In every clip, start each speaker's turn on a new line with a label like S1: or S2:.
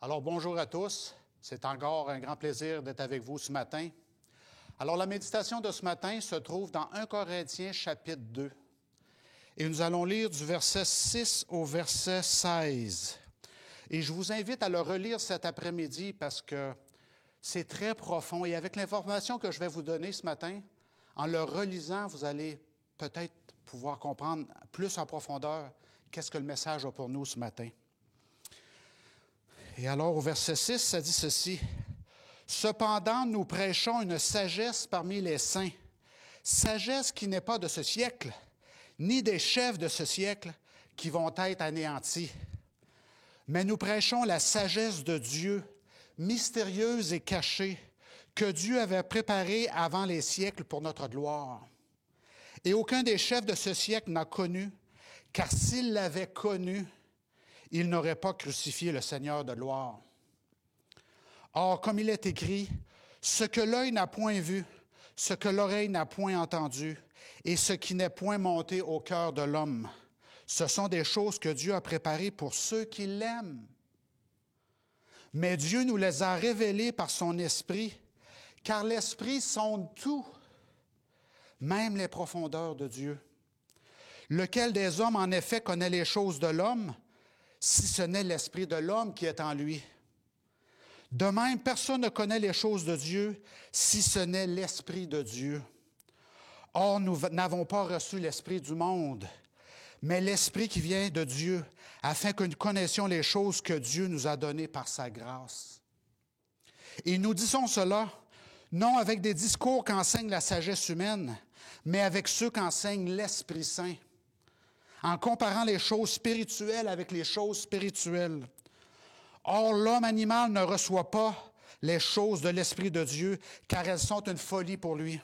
S1: Alors, bonjour à tous. C'est encore un grand plaisir d'être avec vous ce matin. Alors, la méditation de ce matin se trouve dans 1 Corinthiens chapitre 2. Et nous allons lire du verset 6 au verset 16. Et je vous invite à le relire cet après-midi parce que c'est très profond. Et avec l'information que je vais vous donner ce matin, en le relisant, vous allez peut-être pouvoir comprendre plus en profondeur qu'est-ce que le message a pour nous ce matin. Et alors, au verset 6, ça dit ceci. « Cependant, nous prêchons une sagesse parmi les saints, sagesse qui n'est pas de ce siècle, ni des chefs de ce siècle qui vont être anéantis. Mais nous prêchons la sagesse de Dieu, mystérieuse et cachée, que Dieu avait préparée avant les siècles pour notre gloire. Et aucun des chefs de ce siècle n'a connu, car s'il l'avait connu, il n'aurait pas crucifié le Seigneur de gloire. Or, comme il est écrit, ce que l'œil n'a point vu, ce que l'oreille n'a point entendu, et ce qui n'est point monté au cœur de l'homme, ce sont des choses que Dieu a préparées pour ceux qui l'aiment. Mais Dieu nous les a révélées par son Esprit, car l'Esprit sonde tout, même les profondeurs de Dieu. Lequel des hommes, en effet, connaît les choses de l'homme, si ce n'est l'Esprit de l'homme qui est en lui. De même, personne ne connaît les choses de Dieu, si ce n'est l'Esprit de Dieu. Or, nous n'avons pas reçu l'Esprit du monde, mais l'Esprit qui vient de Dieu, afin que nous connaissions les choses que Dieu nous a données par sa grâce. Et nous disons cela, non avec des discours qu'enseigne la sagesse humaine, mais avec ceux qu'enseigne l'Esprit Saint, en comparant les choses spirituelles avec les choses spirituelles. Or, l'homme animal ne reçoit pas les choses de l'Esprit de Dieu, car elles sont une folie pour lui.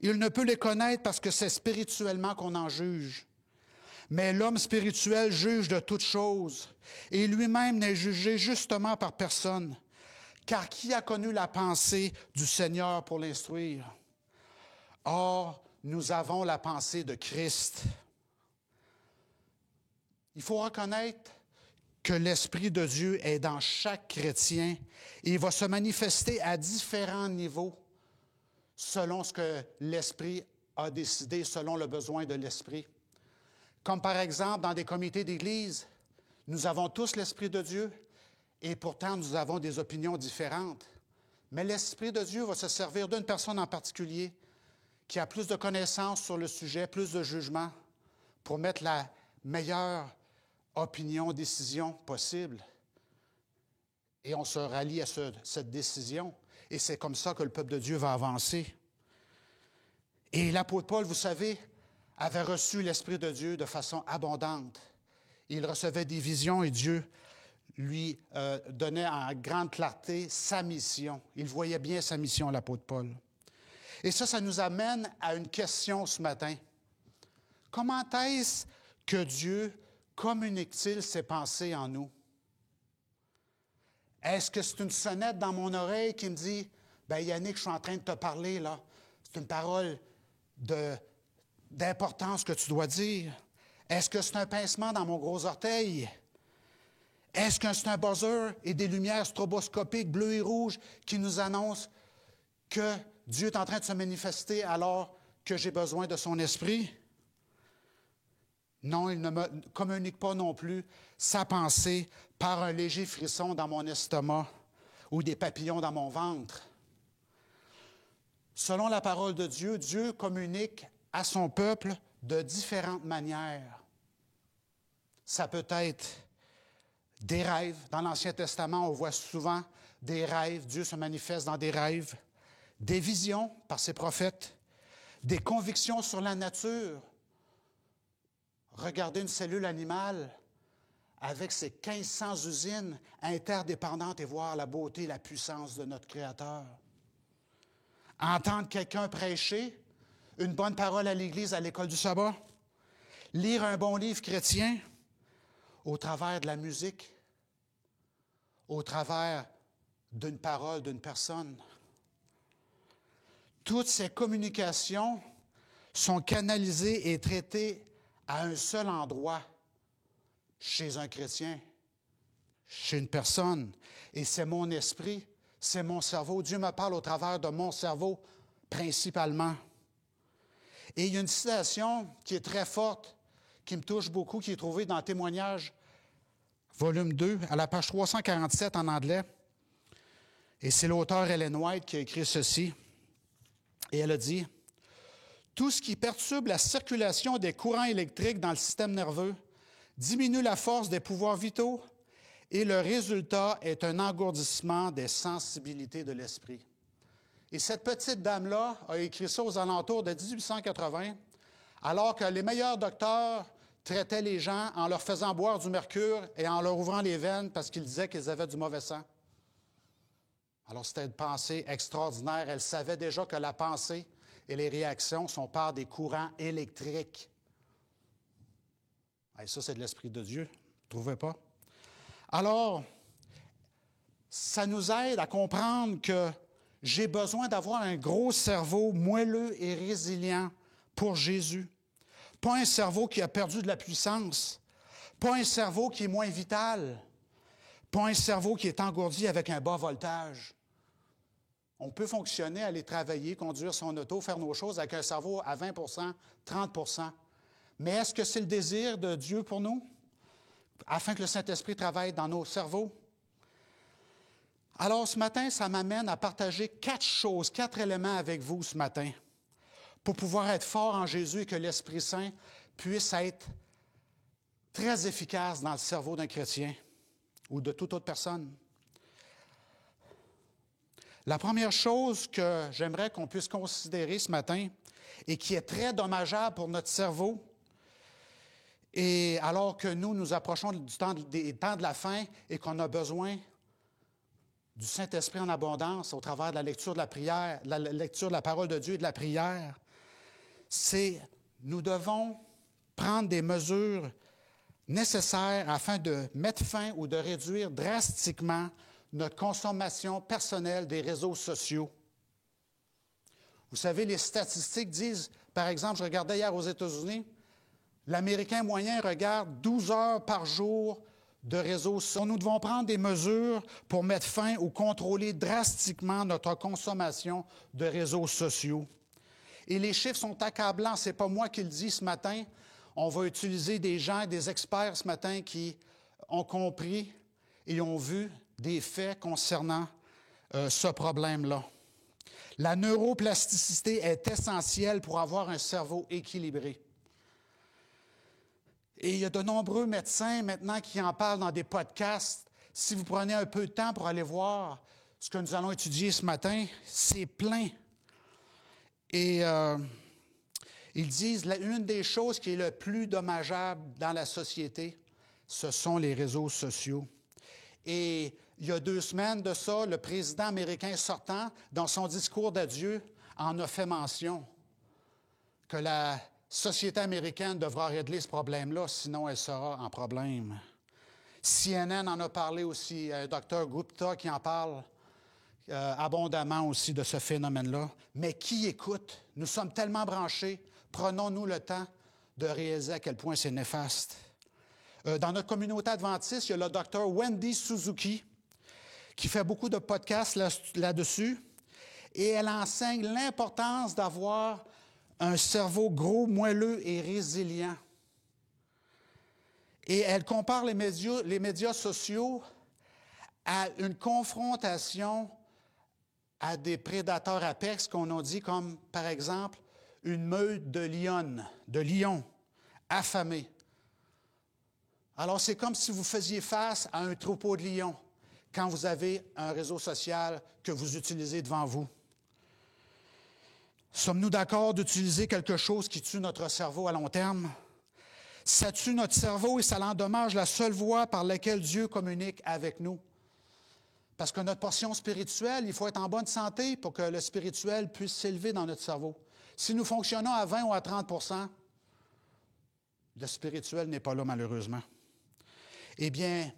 S1: Il ne peut les connaître parce que c'est spirituellement qu'on en juge. Mais l'homme spirituel juge de toutes choses, et lui-même n'est jugé justement par personne. Car qui a connu la pensée du Seigneur pour l'instruire? Or, nous avons la pensée de Christ. Il faut reconnaître que l'Esprit de Dieu est dans chaque chrétien et il va se manifester à différents niveaux selon ce que l'Esprit a décidé, selon le besoin de l'Esprit. Comme par exemple, dans des comités d'Église, nous avons tous l'Esprit de Dieu et pourtant nous avons des opinions différentes. Mais l'Esprit de Dieu va se servir d'une personne en particulier qui a plus de connaissances sur le sujet, plus de jugement, pour mettre la meilleure opinion, décision possible. Et on se rallie à cette décision. Et c'est comme ça que le peuple de Dieu va avancer. Et l'apôtre Paul, vous savez, avait reçu l'Esprit de Dieu de façon abondante. Il recevait des visions et Dieu lui donnait en grande clarté sa mission. Il voyait bien sa mission, l'apôtre Paul. Et ça nous amène à une question ce matin. Comment est-ce que Dieu communique-t-il ses pensées en nous? Est-ce que c'est une sonnette dans mon oreille qui me dit « Bien, Yannick, je suis en train de te parler, là. C'est une parole d'importance que tu dois dire. » Est-ce que c'est un pincement dans mon gros orteil? Est-ce que c'est un buzzer et des lumières stroboscopiques bleues et rouges qui nous annoncent que Dieu est en train de se manifester alors que j'ai besoin de son esprit? Non, il ne me communique pas non plus sa pensée par un léger frisson dans mon estomac ou des papillons dans mon ventre. Selon la parole de Dieu, Dieu communique à son peuple de différentes manières. Ça peut être des rêves. Dans l'Ancien Testament, on voit souvent des rêves. Dieu se manifeste dans des rêves. Des visions par ses prophètes. Des convictions sur la nature. Regardez une cellule animale avec ses 1500 usines interdépendantes et voir la beauté et la puissance de notre Créateur. Entendre quelqu'un prêcher, une bonne parole à l'Église, à l'école du sabbat, lire un bon livre chrétien au travers de la musique, au travers d'une parole d'une personne. Toutes ces communications sont canalisées et traitées à un seul endroit chez un chrétien, chez une personne. Et c'est mon esprit, c'est mon cerveau. Dieu me parle au travers de mon cerveau, principalement. Et il y a une citation qui est très forte, qui me touche beaucoup, qui est trouvée dans Témoignages, volume 2, à la page 347 en anglais. Et c'est l'auteur Ellen White qui a écrit ceci. Et elle a dit, « Tout ce qui perturbe la circulation des courants électriques dans le système nerveux diminue la force des pouvoirs vitaux et le résultat est un engourdissement des sensibilités de l'esprit. » Et cette petite dame-là a écrit ça aux alentours de 1880, alors que les meilleurs docteurs traitaient les gens en leur faisant boire du mercure et en leur ouvrant les veines parce qu'ils disaient qu'ils avaient du mauvais sang. Alors, c'était une pensée extraordinaire. Elle savait déjà que la pensée et les réactions sont par des courants électriques. Et ça, c'est de l'Esprit de Dieu. Vous ne trouvez pas? Alors, ça nous aide à comprendre que j'ai besoin d'avoir un gros cerveau moelleux et résilient pour Jésus. Pas un cerveau qui a perdu de la puissance. Pas un cerveau qui est moins vital. Pas un cerveau qui est engourdi avec un bas voltage. On peut fonctionner, aller travailler, conduire son auto, faire nos choses avec un cerveau à 20 30 Mais est-ce que c'est le désir de Dieu pour nous, afin que le Saint-Esprit travaille dans nos cerveaux? Alors, ce matin, ça m'amène à partager 4 éléments avec vous ce matin, pour pouvoir être fort en Jésus et que l'Esprit Saint puisse être très efficace dans le cerveau d'un chrétien ou de toute autre personne. La première chose que j'aimerais qu'on puisse considérer ce matin et qui est très dommageable pour notre cerveau, et alors que nous approchons des temps de la fin et qu'on a besoin du Saint-Esprit en abondance au travers de la lecture de la prière, la lecture de la parole de Dieu et de la prière, c'est nous devons prendre des mesures nécessaires afin de mettre fin ou de réduire drastiquement notre consommation personnelle des réseaux sociaux. Vous savez, les statistiques disent, par exemple, je regardais hier aux États-Unis, l'Américain moyen regarde 12 heures par jour de réseaux sociaux. Nous devons prendre des mesures pour mettre fin ou contrôler drastiquement notre consommation de réseaux sociaux. Et les chiffres sont accablants, ce n'est pas moi qui le dis ce matin. On va utiliser des gens, des experts ce matin qui ont compris et ont vu des faits concernant ce problème-là. La neuroplasticité est essentielle pour avoir un cerveau équilibré. Et il y a de nombreux médecins maintenant qui en parlent dans des podcasts. Si vous prenez un peu de temps pour aller voir ce que nous allons étudier ce matin, c'est plein. Et ils disent une des choses qui est le plus dommageable dans la société, ce sont les réseaux sociaux. Et il y a 2 semaines de ça, le président américain sortant, dans son discours d'adieu, en a fait mention que la société américaine devra régler ce problème-là, sinon elle sera en problème. CNN en a parlé aussi, Dr. Gupta qui en parle abondamment aussi de ce phénomène-là. Mais qui écoute? Nous sommes tellement branchés, prenons-nous le temps de réaliser à quel point c'est néfaste. Dans notre communauté adventiste, il y a le Dr. Wendy Suzuki qui fait beaucoup de podcasts là-dessus et elle enseigne l'importance d'avoir un cerveau gros, moelleux et résilient. Et elle compare les médias sociaux à une confrontation à des prédateurs apex qu'on a dit comme, par exemple, une meute de lions affamés. Alors, c'est comme si vous faisiez face à un troupeau de lions quand vous avez un réseau social que vous utilisez devant vous. Sommes-nous d'accord d'utiliser quelque chose qui tue notre cerveau à long terme? Ça tue notre cerveau et ça l'endommage la seule voie par laquelle Dieu communique avec nous. Parce que notre portion spirituelle, il faut être en bonne santé pour que le spirituel puisse s'élever dans notre cerveau. Si nous fonctionnons à 20 ou à 30 %, le spirituel n'est pas là malheureusement. Eh bien,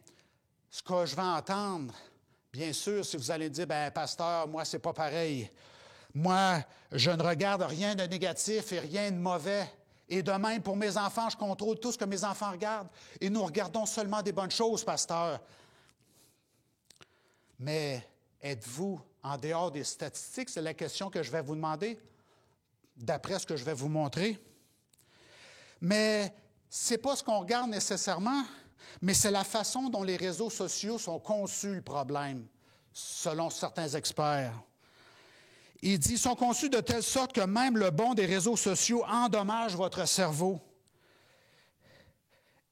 S1: ce que je vais entendre, bien sûr, si vous allez dire, « Bien, pasteur, moi, c'est pas pareil. Moi, je ne regarde rien de négatif et rien de mauvais. Et de même, pour mes enfants, je contrôle tout ce que mes enfants regardent. Et nous regardons seulement des bonnes choses, pasteur. » Mais êtes-vous en dehors des statistiques? C'est la question que je vais vous demander, d'après ce que je vais vous montrer. Mais ce n'est pas ce qu'on regarde nécessairement, mais c'est la façon dont les réseaux sociaux sont conçus, le problème, selon certains experts. Il dit, ils sont conçus de telle sorte que même le bon des réseaux sociaux endommage votre cerveau.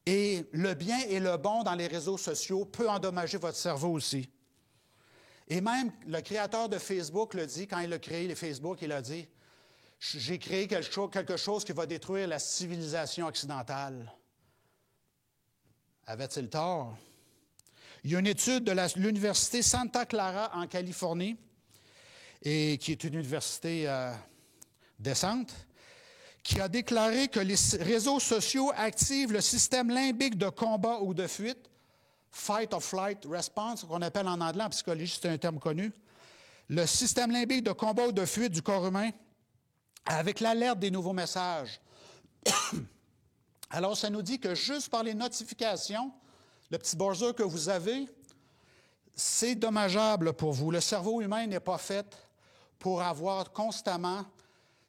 S1: Et le bien et le bon dans les réseaux sociaux peut endommager votre cerveau aussi. Et même le créateur de Facebook le dit, quand il a créé les Facebook, il a dit, j'ai créé quelque chose qui va détruire la civilisation occidentale. Avait-il tort? Il y a une étude de l'Université Santa Clara en Californie, et qui est une université décente, qui a déclaré que les réseaux sociaux activent le système limbique de combat ou de fuite, fight or flight response, qu'on appelle en anglais, en psychologie, c'est un terme connu, le système limbique de combat ou de fuite du corps humain, avec l'alerte des nouveaux messages. Alors, ça nous dit que juste par les notifications, le petit buzzer que vous avez, c'est dommageable pour vous. Le cerveau humain n'est pas fait pour avoir constamment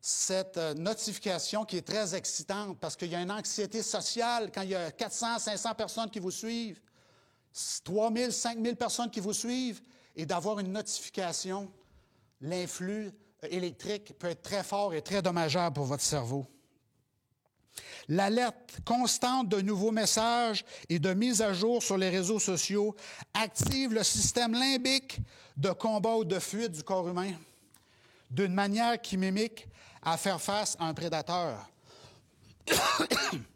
S1: cette notification qui est très excitante parce qu'il y a une anxiété sociale quand il y a 400, 500 personnes qui vous suivent, 3000, 5000 personnes qui vous suivent, et d'avoir une notification, l'influx électrique peut être très fort et très dommageable pour votre cerveau. L'alerte constante de nouveaux messages et de mise à jour sur les réseaux sociaux active le système limbique de combat ou de fuite du corps humain d'une manière qui mimique à faire face à un prédateur.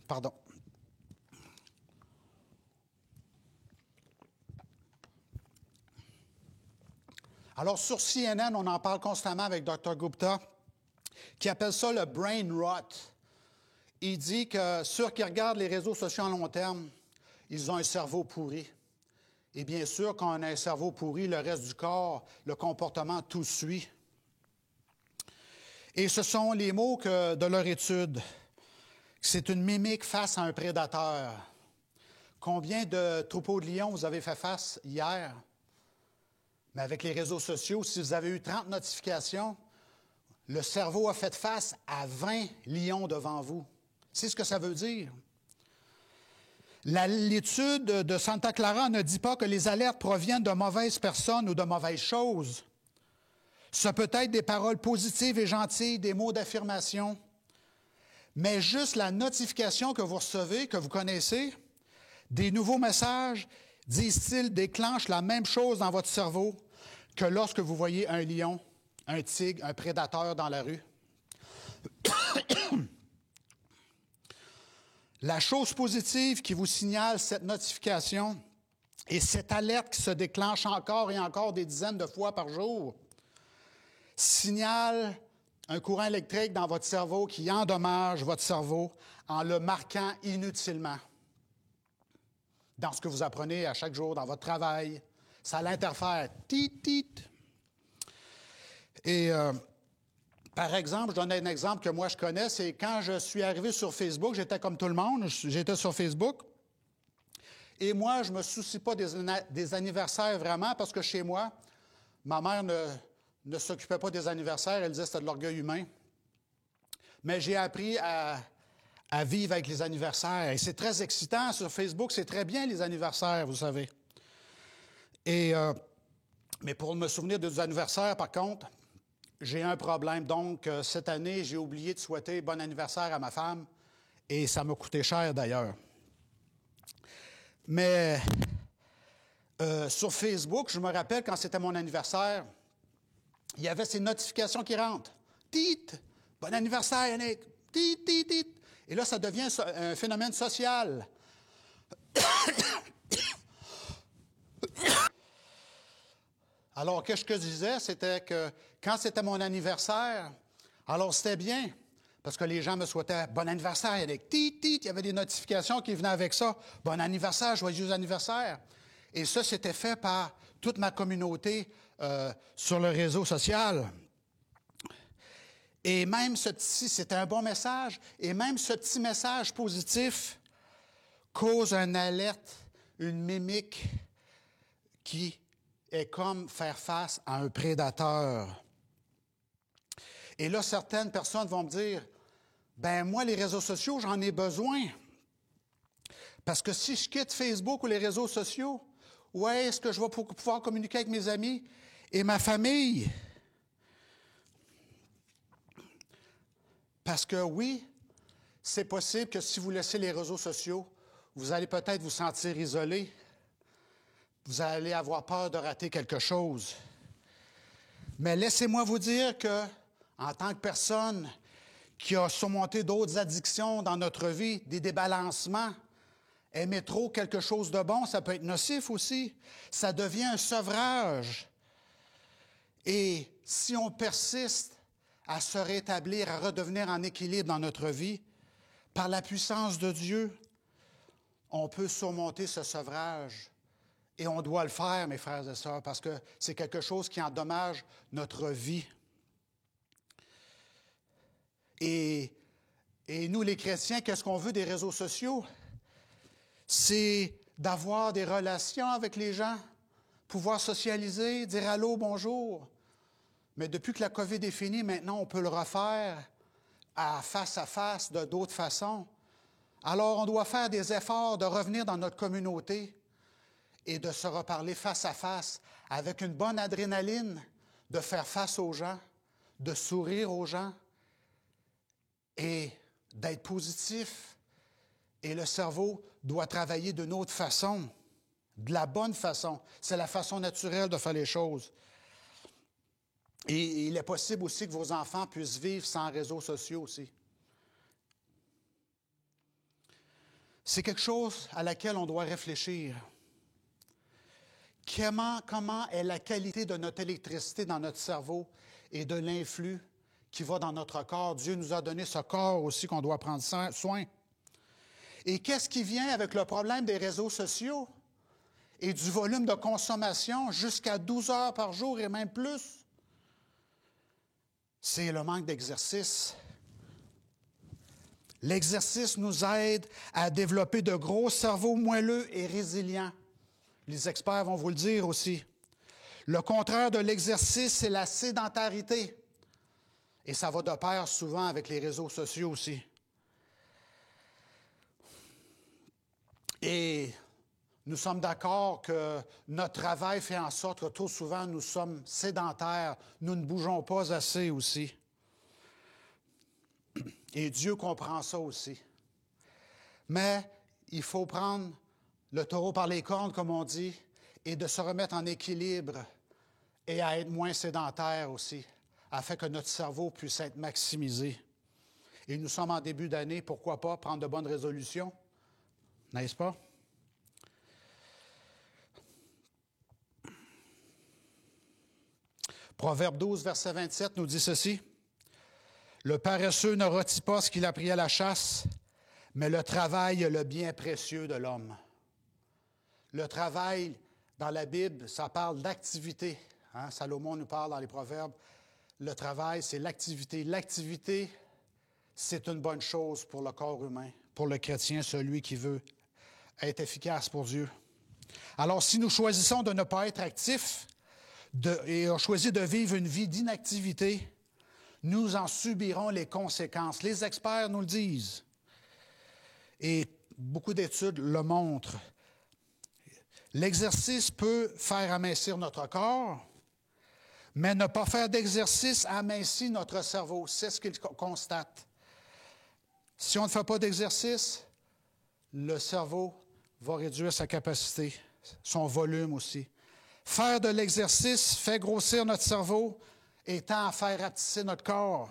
S1: Pardon. Alors, sur CNN, on en parle constamment avec Dr. Gupta, qui appelle ça le brain rot. Il dit que ceux qui regardent les réseaux sociaux à long terme, ils ont un cerveau pourri. Et bien sûr, quand on a un cerveau pourri, le reste du corps, le comportement, tout suit. Et ce sont les mots de leur étude. C'est une mimique face à un prédateur. Combien de troupeaux de lions vous avez fait face hier? Mais avec les réseaux sociaux, si vous avez eu 30 notifications, le cerveau a fait face à 20 lions devant vous. C'est ce que ça veut dire. L'étude de Santa Clara ne dit pas que les alertes proviennent de mauvaises personnes ou de mauvaises choses. Ce peut être des paroles positives et gentilles, des mots d'affirmation, mais juste la notification que vous recevez, que vous connaissez, des nouveaux messages, disent-ils, déclenchent la même chose dans votre cerveau que lorsque vous voyez un lion, un tigre, un prédateur dans la rue. La chose positive qui vous signale cette notification et cette alerte qui se déclenche encore et encore des dizaines de fois par jour signale un courant électrique dans votre cerveau qui endommage votre cerveau en le marquant inutilement. Dans ce que vous apprenez à chaque jour, dans votre travail, ça l'interfère. Tit, tit. Et par exemple, je donne un exemple que moi je connais, c'est quand je suis arrivé sur Facebook, j'étais comme tout le monde, j'étais sur Facebook. Et moi, je ne me soucie pas des anniversaires vraiment parce que chez moi, ma mère ne s'occupait pas des anniversaires, elle disait que c'était de l'orgueil humain. Mais j'ai appris à vivre avec les anniversaires. Et c'est très excitant sur Facebook, c'est très bien les anniversaires, vous savez. Mais pour me souvenir des anniversaires, par contre, j'ai un problème. Donc, cette année, j'ai oublié de souhaiter bon anniversaire à ma femme et ça m'a coûté cher d'ailleurs. Mais sur Facebook, je me rappelle quand c'était mon anniversaire, il y avait ces notifications qui rentrent. Tit! Bon anniversaire, Yannick! Tit, tit, tit! Et là, ça devient un phénomène social. Alors, qu'est-ce que je disais? C'était que quand c'était mon anniversaire, alors c'était bien, parce que les gens me souhaitaient bon anniversaire, Yannick. Tit, tit! Il y avait des notifications qui venaient avec ça. Bon anniversaire, joyeux anniversaire. Et ça, c'était fait par toute ma communauté sur le réseau social. Et même c'était un bon message, et même ce petit message positif cause une alerte, une mimique qui est comme faire face à un prédateur. Et là, certaines personnes vont me dire, ben moi, les réseaux sociaux, j'en ai besoin. Parce que si je quitte Facebook ou les réseaux sociaux, où est-ce que je vais pouvoir communiquer avec mes amis et ma famille? Parce que oui, c'est possible que si vous laissez les réseaux sociaux, vous allez peut-être vous sentir isolé. Vous allez avoir peur de rater quelque chose. Mais laissez-moi vous dire que, en tant que personne qui a surmonté d'autres addictions dans notre vie, des débalancements, aimer trop quelque chose de bon, ça peut être nocif aussi. Ça devient un sevrage. Et si on persiste à se rétablir, à redevenir en équilibre dans notre vie, par la puissance de Dieu, on peut surmonter ce sevrage. Et on doit le faire, mes frères et sœurs, parce que c'est quelque chose qui endommage notre vie. Et nous, les chrétiens, qu'est-ce qu'on veut des réseaux sociaux? C'est d'avoir des relations avec les gens, pouvoir socialiser, dire allô, bonjour. Mais depuis que la COVID est finie, maintenant, on peut le refaire à face de d'autres façons. Alors, on doit faire des efforts de revenir dans notre communauté et de se reparler face à face avec une bonne adrénaline, de faire face aux gens, de sourire aux gens et d'être positif. Et le cerveau doit travailler d'une autre façon, de la bonne façon. C'est la façon naturelle de faire les choses. Et il est possible aussi que vos enfants puissent vivre sans réseaux sociaux aussi. C'est quelque chose à laquelle on doit réfléchir. Comment est la qualité de notre électricité dans notre cerveau et de l'influx qui va dans notre corps? Dieu nous a donné ce corps aussi qu'on doit prendre soin. Et qu'est-ce qui vient avec le problème des réseaux sociaux et du volume de consommation jusqu'à 12 heures par jour et même plus? C'est le manque d'exercice. L'exercice nous aide à développer de gros cerveaux moelleux et résilients. Les experts vont vous le dire aussi. Le contraire de l'exercice, c'est la sédentarité. Et ça va de pair souvent avec les réseaux sociaux aussi. Et nous sommes d'accord que notre travail fait en sorte que trop souvent nous sommes sédentaires, nous ne bougeons pas assez aussi. Et Dieu comprend ça aussi. Mais il faut prendre le taureau par les cornes, comme on dit, et de se remettre en équilibre et à être moins sédentaire aussi, afin que notre cerveau puisse être maximisé. Et nous sommes en début d'année, pourquoi pas prendre de bonnes résolutions, n'est-ce pas? Proverbe 12, verset 27 nous dit ceci. « Le paresseux ne rôtit pas ce qu'il a pris à la chasse, mais le travail est le bien précieux de l'homme. » Le travail, dans la Bible, ça parle d'activité. Hein? Salomon nous parle dans les Proverbes. Le travail, c'est l'activité. L'activité, c'est une bonne chose pour le corps humain, pour le chrétien, celui qui veut être efficace pour Dieu. Alors, si nous choisissons de ne pas être actifs et on choisit de vivre une vie d'inactivité, nous en subirons les conséquences. Les experts nous le disent. Et beaucoup d'études le montrent. L'exercice peut faire amincir notre corps, mais ne pas faire d'exercice amincit notre cerveau. C'est ce qu'ils constatent. Si on ne fait pas d'exercice, le cerveau va réduire sa capacité, son volume aussi. Faire de l'exercice fait grossir notre cerveau et tend à faire rapetisser notre corps.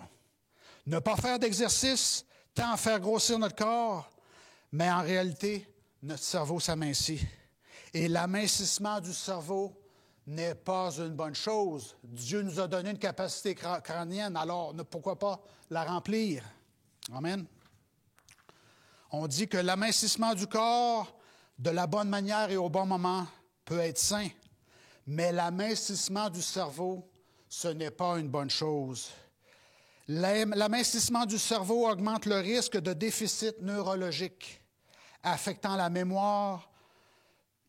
S1: Ne pas faire d'exercice tend à faire grossir notre corps, mais en réalité, notre cerveau s'amincit. Et l'amincissement du cerveau n'est pas une bonne chose. Dieu nous a donné une capacité crânienne, alors pourquoi pas la remplir? Amen. On dit que l'amincissement du corps, de la bonne manière et au bon moment, peut être sain. Mais l'amincissement du cerveau, ce n'est pas une bonne chose. L'amincissement du cerveau augmente le risque de déficit neurologique, affectant la mémoire,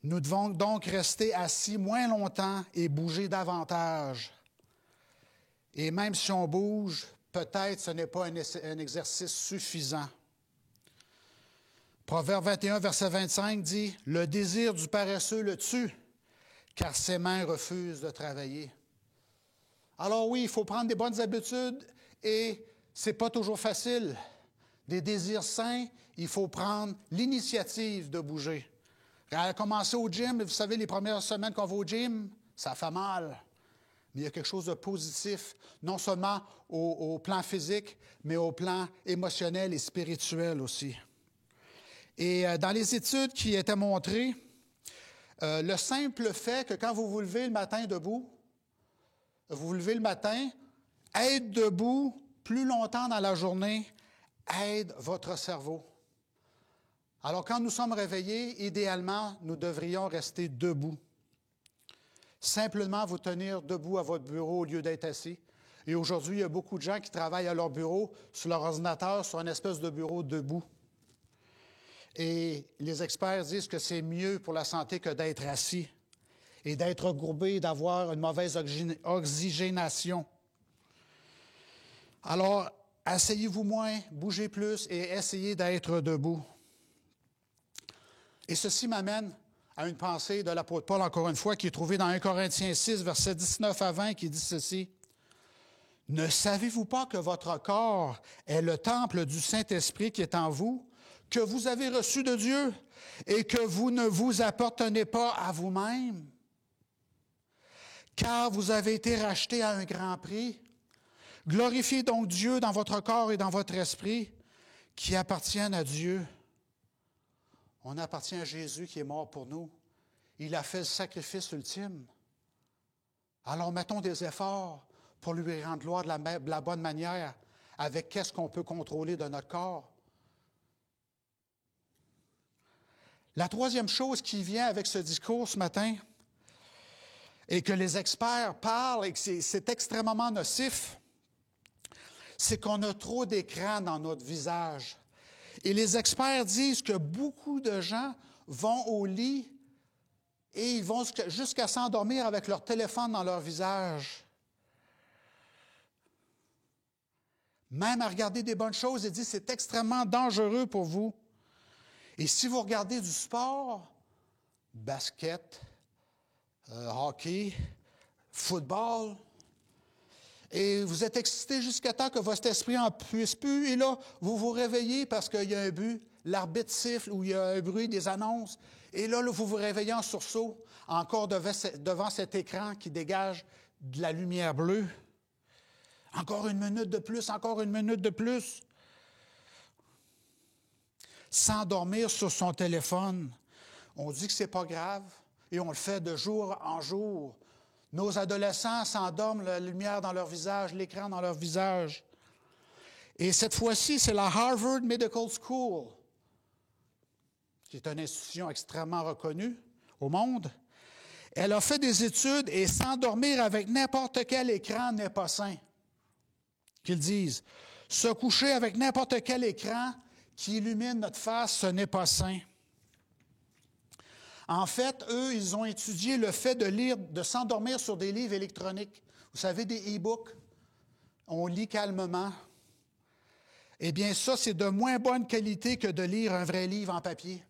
S1: Nous devons donc rester assis moins longtemps et bouger davantage. Et même si on bouge, peut-être ce n'est pas un exercice suffisant. Proverbe 21, verset 25 dit « Le désir du paresseux le tue, car ses mains refusent de travailler. » Alors oui, il faut prendre des bonnes habitudes et ce n'est pas toujours facile. Des désirs sains, il faut prendre l'initiative de bouger. À commencer au gym, vous savez, les premières semaines qu'on va au gym, ça fait mal. Mais il y a quelque chose de positif, non seulement au plan physique, mais au plan émotionnel et spirituel aussi. Et dans les études qui étaient montrées, le simple fait que quand vous vous levez le matin debout, vous vous levez le matin, être debout plus longtemps dans la journée aide votre cerveau. Alors, quand nous sommes réveillés, idéalement, nous devrions rester debout. Simplement vous tenir debout à votre bureau au lieu d'être assis. Et aujourd'hui, il y a beaucoup de gens qui travaillent à leur bureau, sur leur ordinateur, sur une espèce de bureau debout. Et les experts disent que c'est mieux pour la santé que d'être assis et d'être recourbé, d'avoir une mauvaise oxygénation. Alors, asseyez-vous moins, bougez plus et essayez d'être debout. Et ceci m'amène à une pensée de l'apôtre Paul, encore une fois, qui est trouvée dans 1 Corinthiens 6, versets 19 à 20, qui dit ceci. « Ne savez-vous pas que votre corps est le temple du Saint-Esprit qui est en vous, que vous avez reçu de Dieu, et que vous ne vous appartenez pas à vous-même? Car vous avez été rachetés à un grand prix. Glorifiez donc Dieu dans votre corps et dans votre esprit, qui appartiennent à Dieu. » On appartient à Jésus qui est mort pour nous. Il a fait le sacrifice ultime. Alors mettons des efforts pour lui rendre gloire de la bonne manière, avec qu'est-ce qu'on peut contrôler de notre corps. La troisième chose qui vient avec ce discours ce matin, et que les experts parlent, et que c'est extrêmement nocif, c'est qu'on a trop d'écran dans notre visage. Et les experts disent que beaucoup de gens vont au lit et ils vont jusqu'à s'endormir avec leur téléphone dans leur visage. Même à regarder des bonnes choses, ils disent que c'est extrêmement dangereux pour vous. Et si vous regardez du sport, basket, hockey, football, et vous êtes excité jusqu'à temps que votre esprit en puisse plus, et là, vous vous réveillez parce qu'il y a un but, l'arbitre siffle ou il y a un bruit, des annonces, et là, vous vous réveillez en sursaut, encore devant cet écran qui dégage de la lumière bleue. Encore une minute de plus, encore une minute de plus. S'endormir sur son téléphone, on dit que ce n'est pas grave, et on le fait de jour en jour. Nos adolescents s'endorment, la lumière dans leur visage, l'écran dans leur visage. Et cette fois-ci, c'est la Harvard Medical School, qui est une institution extrêmement reconnue au monde. Elle a fait des études et s'endormir avec n'importe quel écran n'est pas sain. Qu'ils disent, se coucher avec n'importe quel écran qui illumine notre face, ce n'est pas sain. En fait, eux, ils ont étudié le fait de lire, de s'endormir sur des livres électroniques. Vous savez, des e-books. On lit calmement. Eh bien, ça, c'est de moins bonne qualité que de lire un vrai livre en papier.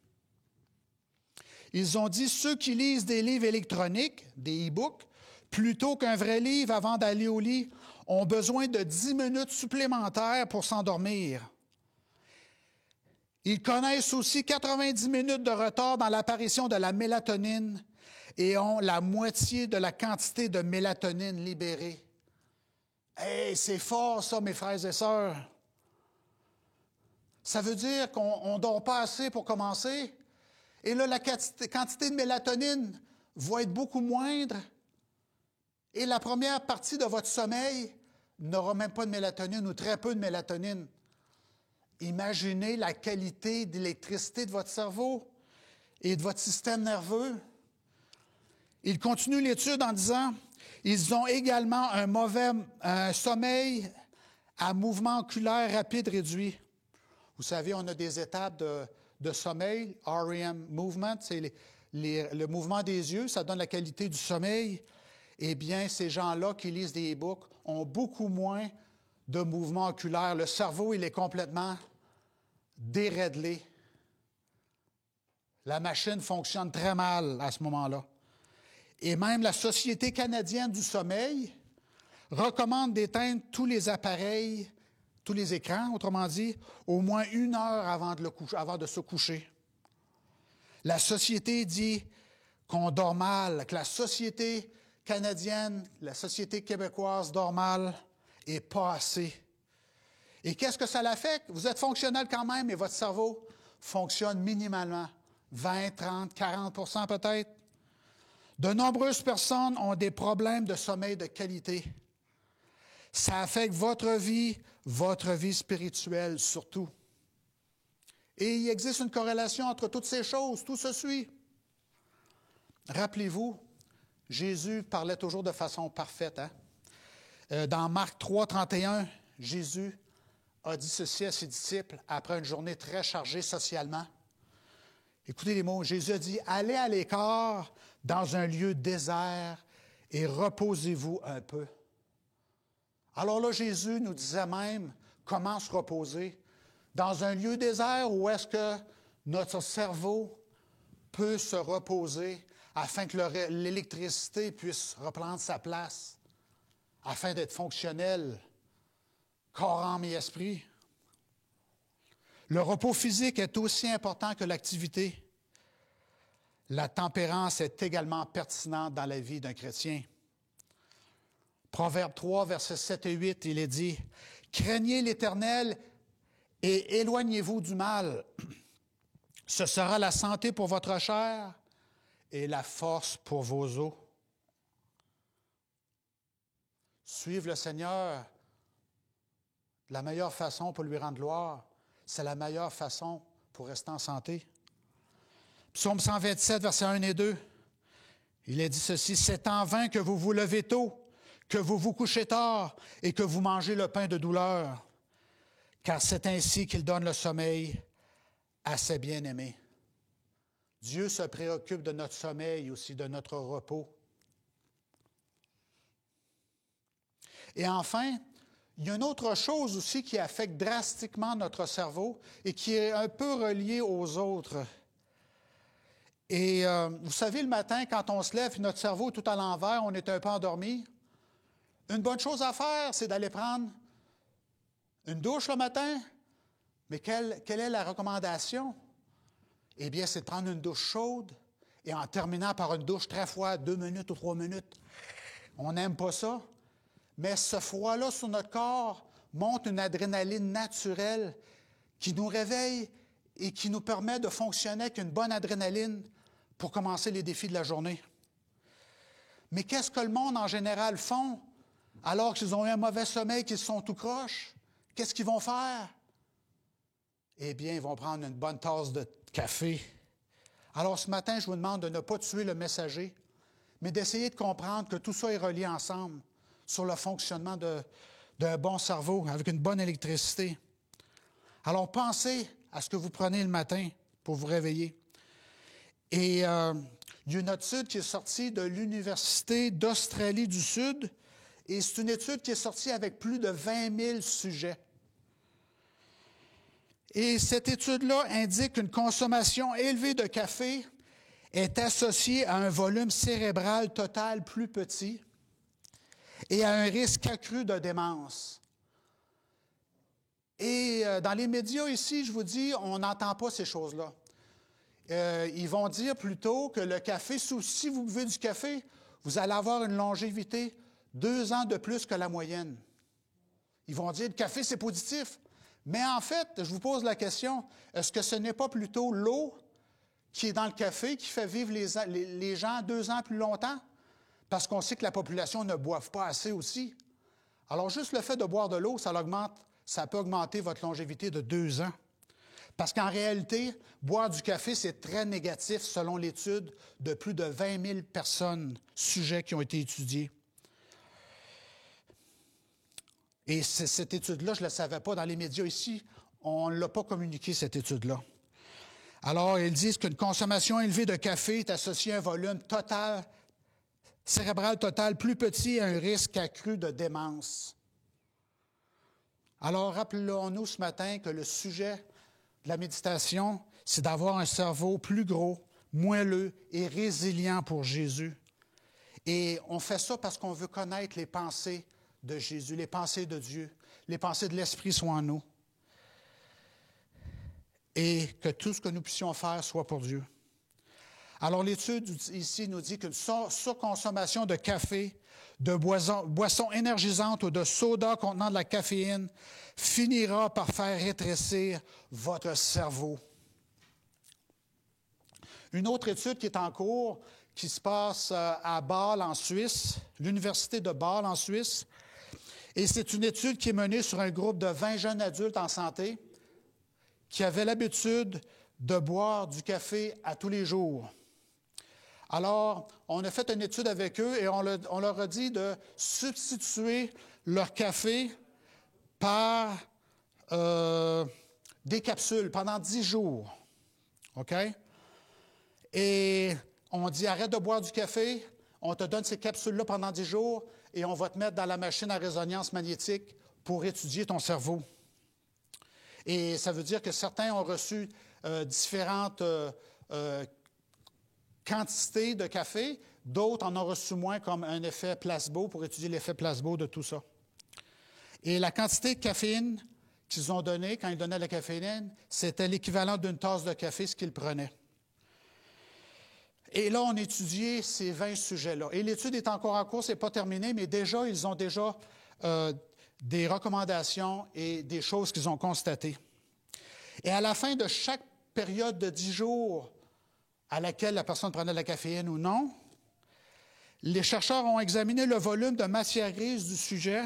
S1: Ils ont dit, ceux qui lisent des livres électroniques, des e-books, plutôt qu'un vrai livre avant d'aller au lit, ont besoin de 10 minutes supplémentaires pour s'endormir. Ils connaissent aussi 90 minutes de retard dans l'apparition de la mélatonine et ont la moitié de la quantité de mélatonine libérée. Hey, c'est fort ça, mes frères et sœurs. Ça veut dire qu'on ne dort pas assez pour commencer. Et là, la quantité de mélatonine va être beaucoup moindre. Et la première partie de votre sommeil n'aura même pas de mélatonine ou très peu de mélatonine. Imaginez la qualité d'électricité de votre cerveau et de votre système nerveux. Il continue l'étude en disant, ils ont également un sommeil à mouvement oculaire rapide réduit. Vous savez, on a des étapes de sommeil, REM movement, c'est le mouvement des yeux, ça donne la qualité du sommeil. Eh bien, ces gens-là qui lisent des e-books ont beaucoup moins de mouvements oculaires. Le cerveau, il est complètement déréglé. La machine fonctionne très mal à ce moment-là. Et même la Société canadienne du sommeil recommande d'éteindre tous les appareils, tous les écrans, autrement dit, au moins 1 heure avant de se coucher. La Société dit qu'on dort mal, que la Société canadienne, la Société québécoise dort mal et pas assez. Et qu'est-ce que ça l'affecte? Vous êtes fonctionnel quand même, mais votre cerveau fonctionne minimalement. 20, 30, 40 % peut-être. De nombreuses personnes ont des problèmes de sommeil de qualité. Ça affecte votre vie spirituelle surtout. Et il existe une corrélation entre toutes ces choses, tout se suit. Rappelez-vous, Jésus parlait toujours de façon parfaite. Dans Marc 3, 31, Jésus a dit ceci à ses disciples après une journée très chargée socialement. Écoutez les mots, Jésus a dit « Allez à l'écart dans un lieu désert et reposez-vous un peu. » Alors là, Jésus nous disait même comment se reposer. Dans un lieu désert où est-ce que notre cerveau peut se reposer afin que l'électricité puisse reprendre sa place, afin d'être fonctionnel, corps, âme et esprit. Le repos physique est aussi important que l'activité. La tempérance est également pertinente dans la vie d'un chrétien. Proverbe 3, versets 7 et 8, il est dit « Craignez l'Éternel et éloignez-vous du mal. Ce sera la santé pour votre chair et la force pour vos os. » Suivre le Seigneur, la meilleure façon pour lui rendre gloire, c'est la meilleure façon pour rester en santé. Psaume 127, versets 1 et 2, il est dit ceci, « C'est en vain que vous vous levez tôt, que vous vous couchez tard et que vous mangez le pain de douleur, car c'est ainsi qu'il donne le sommeil à ses bien-aimés. » Dieu se préoccupe de notre sommeil aussi, de notre repos. Et enfin, il y a une autre chose aussi qui affecte drastiquement notre cerveau et qui est un peu reliée aux autres. Et vous savez, le matin, quand on se lève, notre cerveau est tout à l'envers, on est un peu endormi. Une bonne chose à faire, c'est d'aller prendre une douche le matin. Mais quelle est la recommandation? Eh bien, c'est de prendre une douche chaude et en terminant par une douche très froide, 2 minutes ou 3 minutes. On n'aime pas ça. Mais ce froid-là sur notre corps monte une adrénaline naturelle qui nous réveille et qui nous permet de fonctionner avec une bonne adrénaline pour commencer les défis de la journée. Mais qu'est-ce que le monde en général font alors qu'ils ont eu un mauvais sommeil, qu'ils sont tout croche? Qu'est-ce qu'ils vont faire? Eh bien, ils vont prendre une bonne tasse de café. Alors ce matin, je vous demande de ne pas tuer le messager, mais d'essayer de comprendre que tout ça est relié ensemble sur le fonctionnement d'un bon cerveau, avec une bonne électricité. Alors pensez à ce que vous prenez le matin pour vous réveiller. Et il y a une étude qui est sortie de l'Université d'Australie du Sud, et c'est une étude qui est sortie avec plus de 20 000 sujets. Et cette étude-là indique qu'une consommation élevée de café est associée à un volume cérébral total plus petit et à un risque accru de démence. Et dans les médias ici, je vous dis, on n'entend pas ces choses-là. Ils vont dire plutôt que le café, si vous buvez du café, vous allez avoir une longévité 2 ans de plus que la moyenne. Ils vont dire que le café, c'est positif. Mais en fait, je vous pose la question, est-ce que ce n'est pas plutôt l'eau qui est dans le café qui fait vivre les gens 2 ans plus longtemps? Parce qu'on sait que la population ne boive pas assez aussi. Alors, juste le fait de boire de l'eau, ça peut augmenter votre longévité de 2 ans. Parce qu'en réalité, boire du café, c'est très négatif selon l'étude de plus de 20 000 personnes, sujets qui ont été étudiés. Et cette étude-là, je ne la savais pas dans les médias ici. On ne l'a pas communiqué, cette étude-là. Alors, ils disent qu'une consommation élevée de café est associée à un volume total, cérébral total plus petit et à un risque accru de démence. Alors, rappelons-nous ce matin que le sujet de la méditation, c'est d'avoir un cerveau plus gros, moelleux et résilient pour Jésus. Et on fait ça parce qu'on veut connaître les pensées de Jésus, les pensées de Dieu, les pensées de l'Esprit soient en nous. Et que tout ce que nous puissions faire soit pour Dieu. Alors, l'étude ici nous dit qu'une surconsommation de café, de boissons énergisantes ou de soda contenant de la caféine finira par faire rétrécir votre cerveau. Une autre étude qui est en cours, qui se passe à Bâle en Suisse, l'Université de Bâle en Suisse, et c'est une étude qui est menée sur un groupe de 20 jeunes adultes en santé qui avaient l'habitude de boire du café à tous les jours. Alors, on a fait une étude avec eux et on leur a dit de substituer leur café par des capsules pendant 10 jours. OK? Et on dit, arrête de boire du café, on te donne ces capsules-là pendant 10 jours et on va te mettre dans la machine à résonance magnétique pour étudier ton cerveau. Et ça veut dire que certains ont reçu différentes quantités de café, d'autres en ont reçu moins comme un effet placebo pour étudier l'effet placebo de tout ça. Et la quantité de caféine qu'ils ont donnée, quand ils donnaient la caféine, c'était l'équivalent d'une tasse de café, ce qu'ils prenaient. Et là, on a étudié ces 20 sujets-là. Et l'étude est encore en cours, ce n'est pas terminé, mais déjà, ils ont déjà des recommandations et des choses qu'ils ont constatées. Et à la fin de chaque période de 10 jours à laquelle la personne prenait de la caféine ou non, les chercheurs ont examiné le volume de matière grise du sujet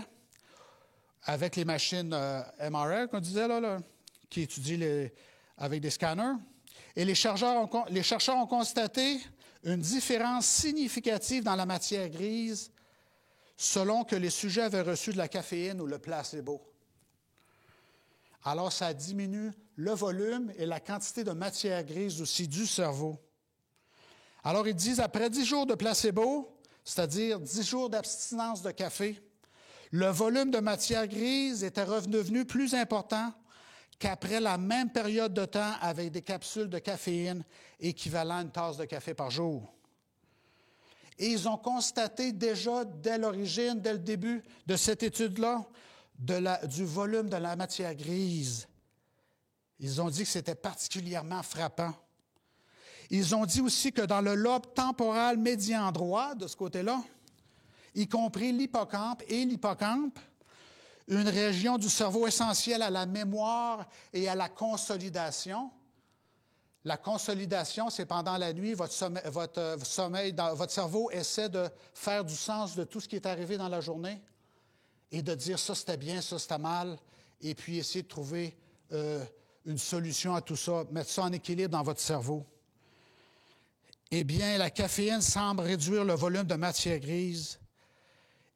S1: avec les machines MRI, qu'on disait là, qui étudient avec des scanners. Et les chercheurs ont constaté une différence significative dans la matière grise selon que les sujets avaient reçu de la caféine ou le placebo. Alors, ça diminue le volume et la quantité de matière grise aussi du cerveau. Alors, ils disent, après 10 jours de placebo, c'est-à-dire 10 jours d'abstinence de café, le volume de matière grise était redevenu plus important qu'après la même période de temps avec des capsules de caféine équivalent à une tasse de café par jour. Et ils ont constaté déjà dès l'origine, dès le début de cette étude-là, du volume de la matière grise. Ils ont dit que c'était particulièrement frappant. Ils ont dit aussi que dans le lobe temporal médian droit, de ce côté-là, y compris l'hippocampe, une région du cerveau essentielle à la mémoire et à la consolidation. La consolidation, c'est pendant la nuit, votre cerveau essaie de faire du sens de tout ce qui est arrivé dans la journée et de dire ça c'était bien, ça c'était mal, et puis essayer de trouver une solution à tout ça, mettre ça en équilibre dans votre cerveau. Eh bien, la caféine semble réduire le volume de matière grise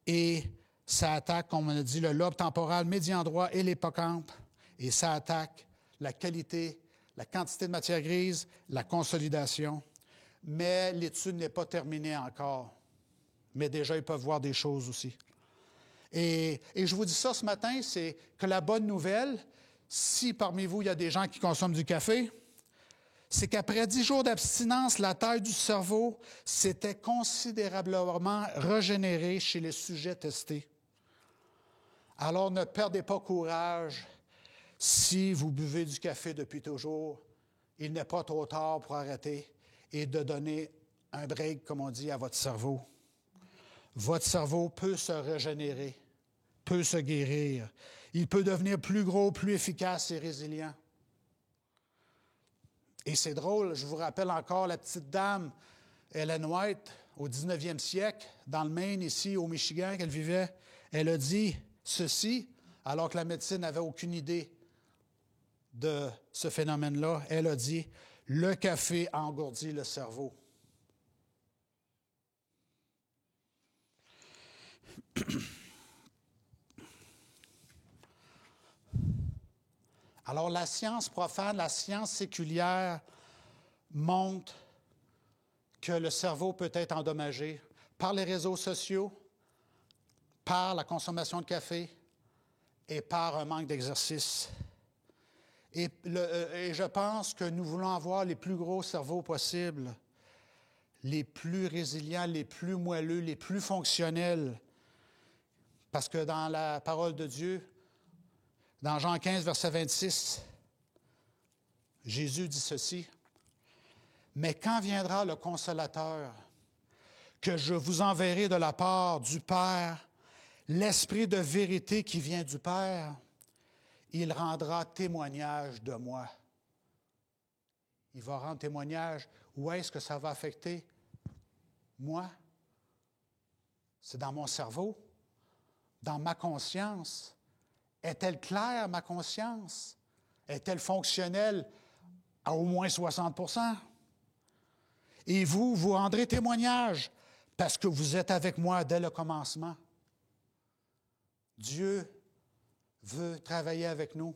S1: et ça attaque, comme on a dit, le lobe temporal médian droit et l'hippocampe, et ça attaque la qualité, la quantité de matière grise, la consolidation. Mais l'étude n'est pas terminée encore. Mais déjà, ils peuvent voir des choses aussi. Et je vous dis ça ce matin, c'est que la bonne nouvelle, si parmi vous, il y a des gens qui consomment du café, c'est qu'après 10 jours d'abstinence, la taille du cerveau s'était considérablement régénérée chez les sujets testés. Alors, ne perdez pas courage si vous buvez du café depuis toujours. Il n'est pas trop tard pour arrêter et de donner un break, comme on dit, à votre cerveau. Votre cerveau peut se régénérer, peut se guérir. Il peut devenir plus gros, plus efficace et résilient. Et c'est drôle, je vous rappelle encore la petite dame Ellen White, au 19e siècle, dans le Maine, ici, au Michigan, qu'elle vivait. Elle a dit ceci, alors que la médecine n'avait aucune idée de ce phénomène-là. Elle a dit « Le café engourdit le cerveau ». Alors, la science profane, la science séculière montre que le cerveau peut être endommagé par les réseaux sociaux, par la consommation de café et par un manque d'exercice. Et je pense que nous voulons avoir les plus gros cerveaux possibles, les plus résilients, les plus moelleux, les plus fonctionnels. Parce que dans la parole de Dieu, dans Jean 15, verset 26, Jésus dit ceci, « Mais quand viendra le Consolateur, que je vous enverrai de la part du Père, l'Esprit de vérité qui vient du Père, il rendra témoignage de moi. » Il va rendre témoignage. Où est-ce que ça va affecter moi? C'est dans mon cerveau, dans ma conscience. Est-elle claire, ma conscience? Est-elle fonctionnelle à au moins 60 %? Et vous rendrez témoignage parce que vous êtes avec moi dès le commencement. Dieu veut travailler avec nous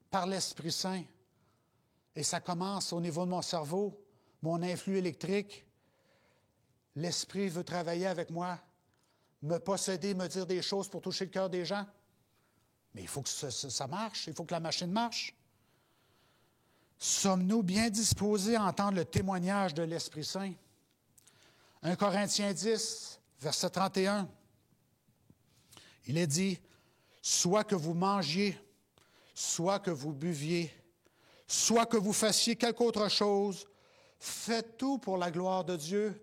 S1: par l'Esprit Saint. Et ça commence au niveau de mon cerveau, mon influx électrique. L'Esprit veut travailler avec moi, me posséder, me dire des choses pour toucher le cœur des gens. Mais il faut que ça marche, il faut que la machine marche. Sommes-nous bien disposés à entendre le témoignage de l'Esprit Saint? 1 Corinthiens 10, verset 31. Il est dit, « Soit que vous mangiez, soit que vous buviez, soit que vous fassiez quelque autre chose, faites tout pour la gloire de Dieu. »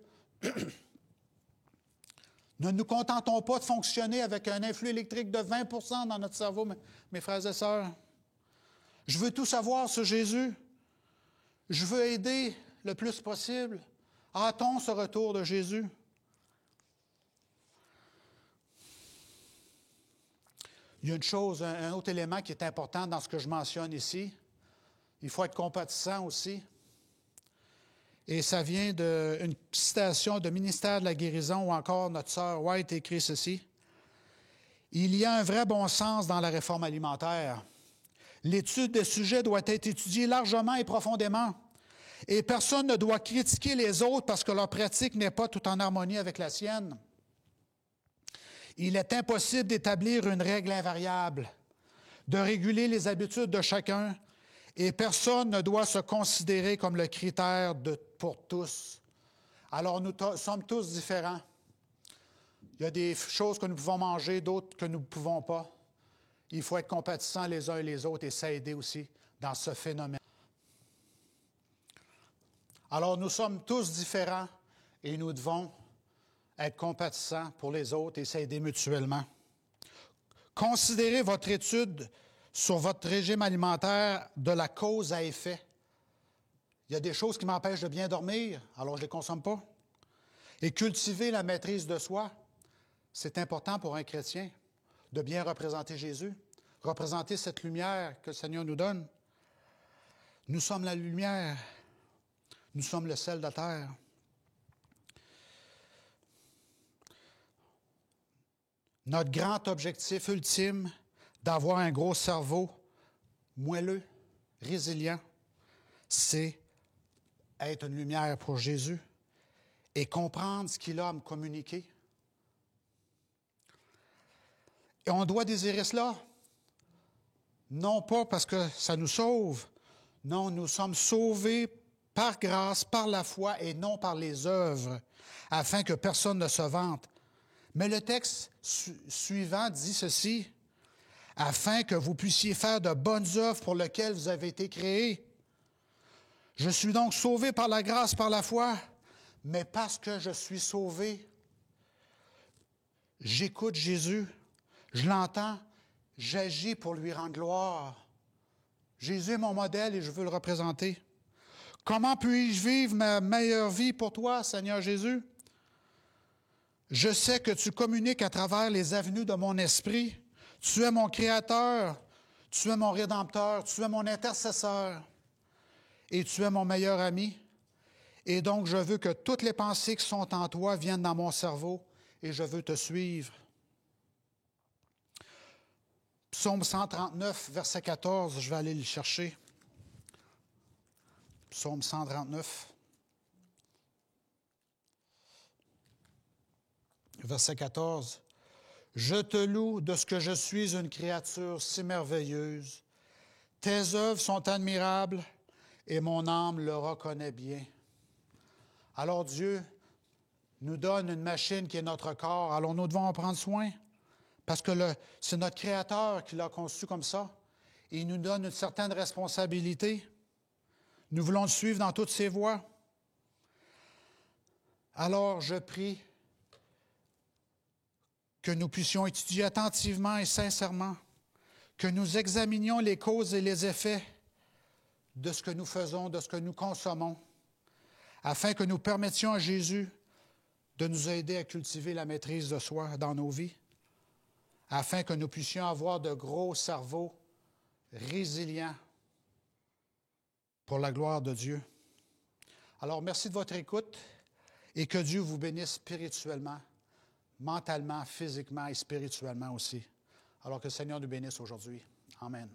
S1: Ne nous contentons pas de fonctionner avec un influx électrique de 20 % dans notre cerveau, mes frères et sœurs. Je veux tout savoir sur Jésus. Je veux aider le plus possible. Hâtons ce retour de Jésus. Il y a une chose, un autre élément qui est important dans ce que je mentionne ici. Il faut être compatissant aussi. Et ça vient d'une citation de Ministère de la guérison ou encore notre sœur White écrit ceci. « Il y a un vrai bon sens dans la réforme alimentaire. L'étude des sujets doit être étudiée largement et profondément. Et personne ne doit critiquer les autres parce que leur pratique n'est pas tout en harmonie avec la sienne. Il est impossible d'établir une règle invariable, de réguler les habitudes de chacun, et personne ne doit se considérer comme le critère pour tous. Alors nous sommes tous différents. Il y a des choses que nous pouvons manger, d'autres que nous ne pouvons pas. Il faut être compatissants les uns et les autres et s'aider aussi dans ce phénomène. Alors nous sommes tous différents et nous devons être compatissants pour les autres et s'aider mutuellement. Considérez votre étude sur votre régime alimentaire de la cause à effet. Il y a des choses qui m'empêchent de bien dormir, alors je ne les consomme pas. Et cultiver la maîtrise de soi, c'est important pour un chrétien, de bien représenter Jésus, représenter cette lumière que le Seigneur nous donne. Nous sommes la lumière, nous sommes le sel de la terre. Notre grand objectif ultime d'avoir un gros cerveau moelleux, résilient, c'est être une lumière pour Jésus et comprendre ce qu'il a à me communiquer. Et on doit désirer cela, non pas parce que ça nous sauve, non, nous sommes sauvés par grâce, par la foi et non par les œuvres, afin que personne ne se vante. Mais le texte suivant dit ceci, « Afin que vous puissiez faire de bonnes œuvres pour lesquelles vous avez été créés. Je suis donc sauvé par la grâce, par la foi, mais parce que je suis sauvé, j'écoute Jésus, je l'entends, j'agis pour lui rendre gloire. Jésus est mon modèle et je veux le représenter. Comment puis-je vivre ma meilleure vie pour toi, Seigneur Jésus? Je sais que tu communiques à travers les avenues de mon esprit. Tu es mon Créateur, tu es mon Rédempteur, tu es mon intercesseur et tu es mon meilleur ami. Et donc, je veux que toutes les pensées qui sont en toi viennent dans mon cerveau et je veux te suivre. » Psaume 139, verset 14, je vais aller le chercher. Psaume 139, verset 14. « Je te loue de ce que je suis une créature si merveilleuse. Tes œuvres sont admirables et mon âme le reconnaît bien. » Alors Dieu nous donne une machine qui est notre corps. Alors nous devons en prendre soin parce que c'est notre Créateur qui l'a conçu comme ça. Et il nous donne une certaine responsabilité. Nous voulons le suivre dans toutes ses voies. Alors je prie que nous puissions étudier attentivement et sincèrement, que nous examinions les causes et les effets de ce que nous faisons, de ce que nous consommons, afin que nous permettions à Jésus de nous aider à cultiver la maîtrise de soi dans nos vies, afin que nous puissions avoir de gros cerveaux résilients pour la gloire de Dieu. Alors, merci de votre écoute et que Dieu vous bénisse spirituellement, mentalement, physiquement et spirituellement aussi. Alors que le Seigneur nous bénisse aujourd'hui. Amen.